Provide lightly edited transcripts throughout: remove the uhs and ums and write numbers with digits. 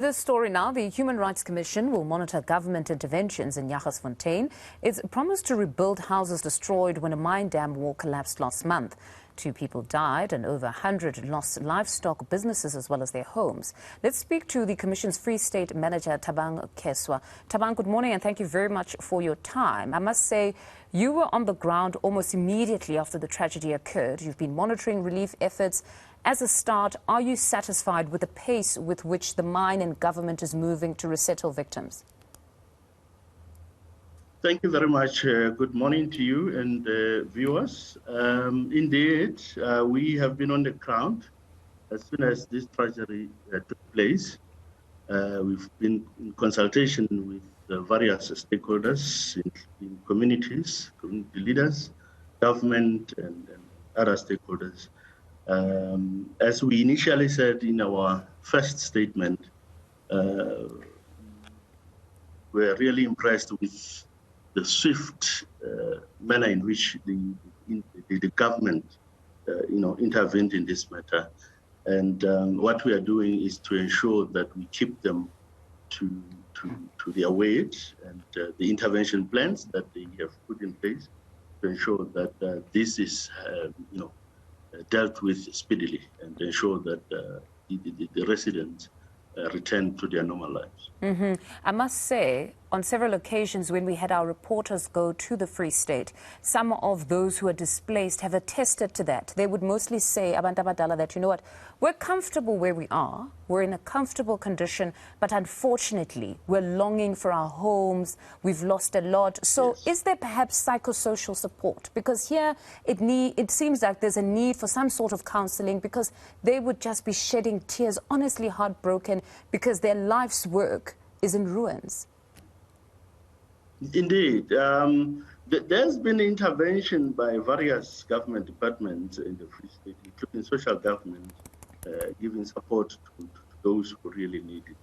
This story now, the Human Rights Commission will monitor government interventions in Jagersfontein. It's promised to rebuild houses destroyed when a mine dam wall collapsed last month. 2 people died and over 100 lost livestock, businesses as well as their homes. Let's speak to the Commission's Free State Manager, Thabang Kheswa. Thabang, good morning and thank you very much for your time. I must say, you were on the ground almost immediately after the tragedy occurred. You've been monitoring relief efforts. As a start, are you satisfied with the pace with which the mine and government is moving to resettle victims? Thank you very much. Good morning to you and viewers. Indeed, we have been on the ground as soon as this tragedy took place. We've been in consultation with various stakeholders, in communities, community leaders, government, and other stakeholders. As we initially said in our first statement, we're really impressed with the swift manner in which the government, intervened in this matter. And what we are doing is to ensure that we keep them to their weight and the intervention plans that they have put in place to ensure that this is, dealt with speedily and ensure that the residents return to their normal lives. I must say, on several occasions when we had our reporters go to the Free State, some of those who are displaced have attested to that. They would mostly say, Abantu Abadala, that, you know what, we're comfortable where we are, we're in a comfortable condition, but unfortunately, we're longing for our homes, we've lost a lot. So yes. Is there perhaps psychosocial support? Because here it seems like there's a need for some sort of counseling, because they would just be shedding tears, honestly heartbroken, because their life's work is in ruins. Indeed. There's been intervention by various government departments in the Free State, including social government, giving support to those who really need it.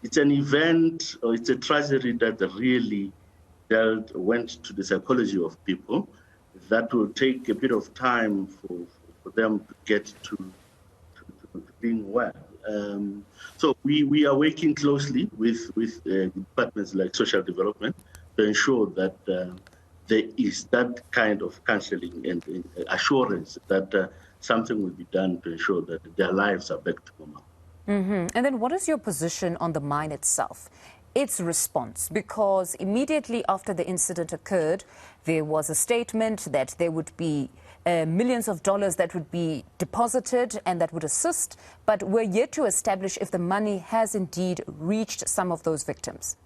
It's an event, or it's a tragedy that really went to the psychology of people. That will take a bit of time for them to get to being well. So we are working closely with departments like social development to ensure that there is that kind of counseling and assurance that something will be done to ensure that their lives are back to normal. And then what is your position on the mine itself? Its response, because immediately after the incident occurred, there was a statement that there would be millions of dollars that would be deposited and that would assist, but we're yet to establish if the money has indeed reached some of those victims.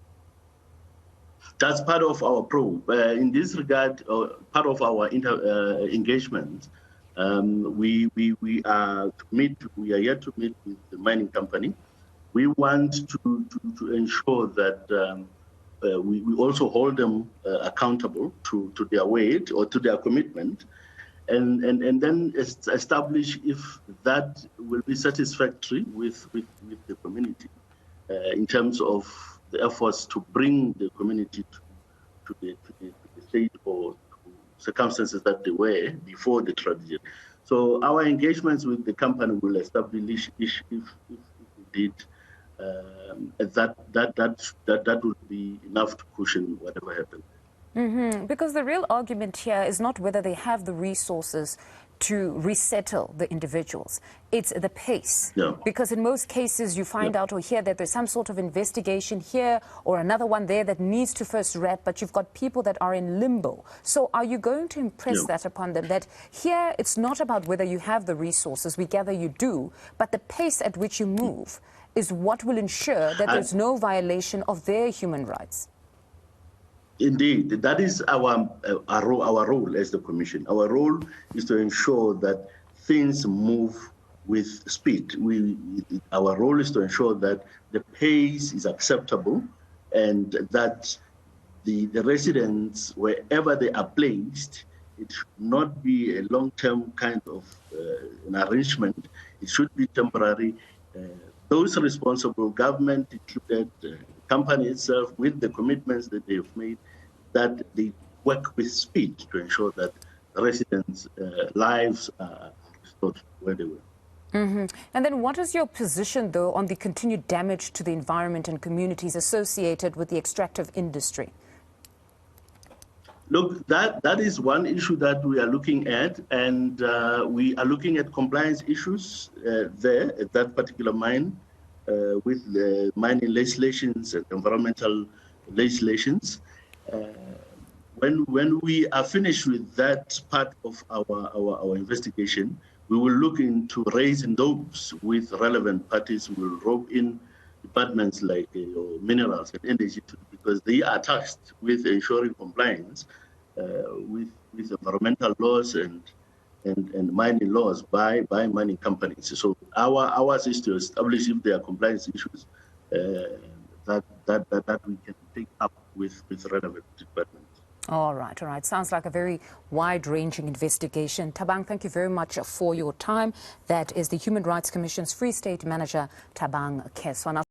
That's part of our probe. In this regard, part of our engagement, we are yet to meet with the mining company. We want to ensure that we also hold them accountable to their weight or to their commitment, and then establish if that will be satisfactory with the community in terms of the efforts to bring the community to the state or to circumstances that they were before the tragedy. So our engagements with the company will establish if indeed that would be enough to cushion whatever happened. Because the real argument here is not whether they have the resources to resettle the individuals. It's the pace. Yeah. Because in most cases you find out or hear that there's some sort of investigation here or another one there that needs to first wrap, but you've got people that are in limbo. So are you going to impress that upon them, that here it's not about whether you have the resources, we gather you do, but the pace at which you move is what will ensure that there's no violation of their human rights? Indeed, that is our role as the Commission. Our role is to ensure that things move with speed. Our role is to ensure that the pace is acceptable and that the residents, wherever they are placed, it should not be a long-term kind of an arrangement. It should be temporary. Those responsible, government included, the company itself, with the commitments that they have made, that they work with speed to ensure that residents' lives are restored where they were. And then what is your position, though, on the continued damage to the environment and communities associated with the extractive industry? Look, that is one issue that we are looking at, and we are looking at compliance issues there at that particular mine with the mining legislations and environmental legislations. When we are finished with that part of our investigation, we will look into raising those with relevant parties. We will rope in departments like minerals and energy, because they are tasked with ensuring compliance with environmental laws and mining laws by mining companies. So ours is to establish if there are compliance issues that we can take up with relevant departments. All right. Sounds like a very wide-ranging investigation. Thabang, thank you very much for your time. That is the Human Rights Commission's Free State Manager, Thabang Kheswa.